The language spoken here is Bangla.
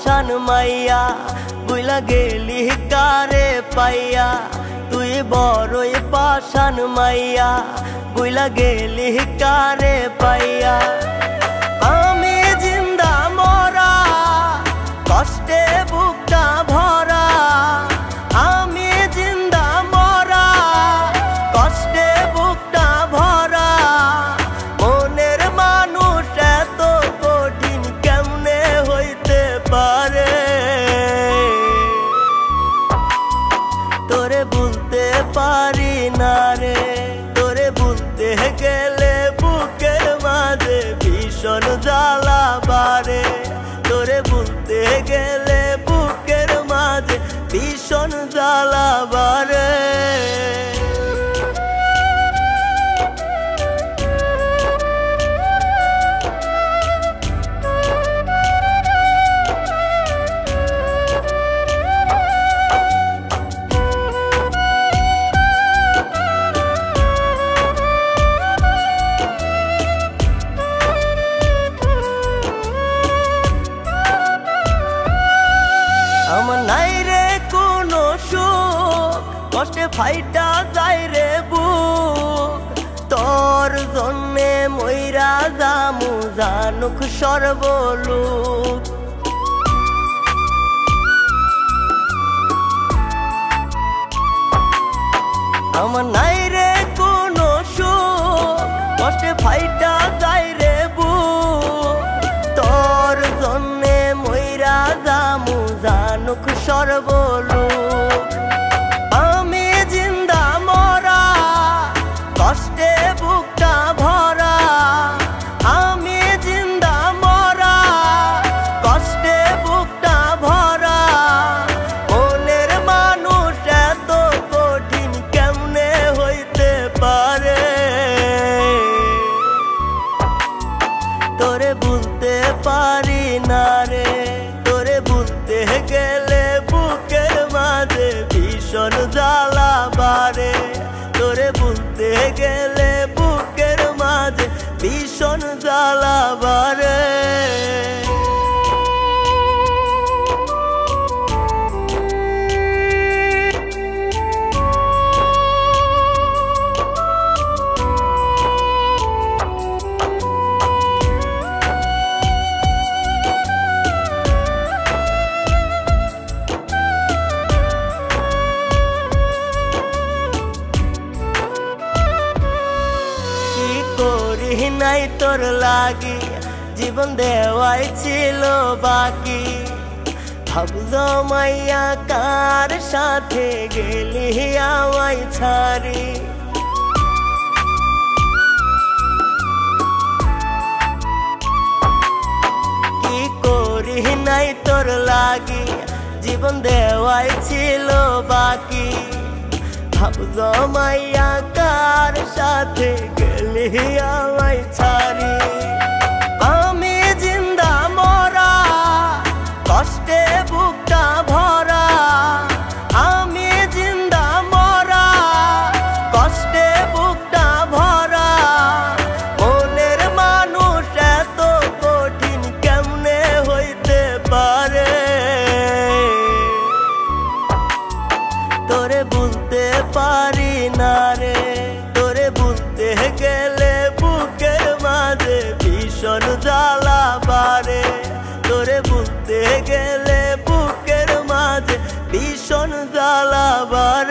পাশান মাইয়া বুইলা গেলি কারে পাইয়া তুই বড়ই পাশান মাইয়া বুইলা গেলি কারে পাইয়া আমি জিন্দা মরা কষ্টে বুকটা ভরা আমি জিন্দা মরা কষ্টে বুকটা ভরা মনের মানুষ এত কঠিন কেমনে হইতে পারে তোরে বলতে পারি না রে তোরে বলতে গেলে বুকের মাঝে ভীষণ জ্বালা বাড়ে তোরে বলতে গেলে বুকের মাঝে ভীষণ জ্বালা বাড়ে আমার নাই রে কোনো সুখ কষ্টে ফাইটা যায় রে বুক তোর জন্যে মইরা জামু জানুক সর্বলোক আমার নাই রে কোনো সুখ কষ্টে ফাইটা যায় রে বুক তোর জন্যে মইরা জামু জানুক সর্বলোক আমি জিন্দা মরা কষ্টে বুকটা ভরা আমি জিন্দা মরা কষ্টে বুকটা ভরা মনের মানুষ এত কঠিন কেমনে হইতে পারে তোরে বলতে পারি না রে তোরে বলতে গেলে বুকের মাঝে ভীষণ জ্বালা বাড়ে তোরে বলতে গেলে বুকের মাঝে ভীষণ জ্বালা বাড়ে নাই তোর লাগি জীবন দেওয়াই ছিল বাকি ভাবলো মাইয়া কার সাথে গেলি আমায় ছাড়ি কি করি নাই তোর লাগি জীবন দেওয়াই ছিল বাকি ভাবলো মাইয়া কার সাথে গেলি আমায় ছাড়ি আমি জিন্দা মরা কষ্টে বুকটা ভরা আমি জিন্দা মরা কষ্টে বুকটা ভরা মনের মানুষ এত কঠিন কেমনে হইতে পারে তোরে বলতে পারি না রে তোরে বলতে গেলে বুকের মাঝে ভীষণ জ্বালা বাড়ে তোরে বলতে গেলে বুকের মাঝে ভীষণ জ্বালা বাড়ে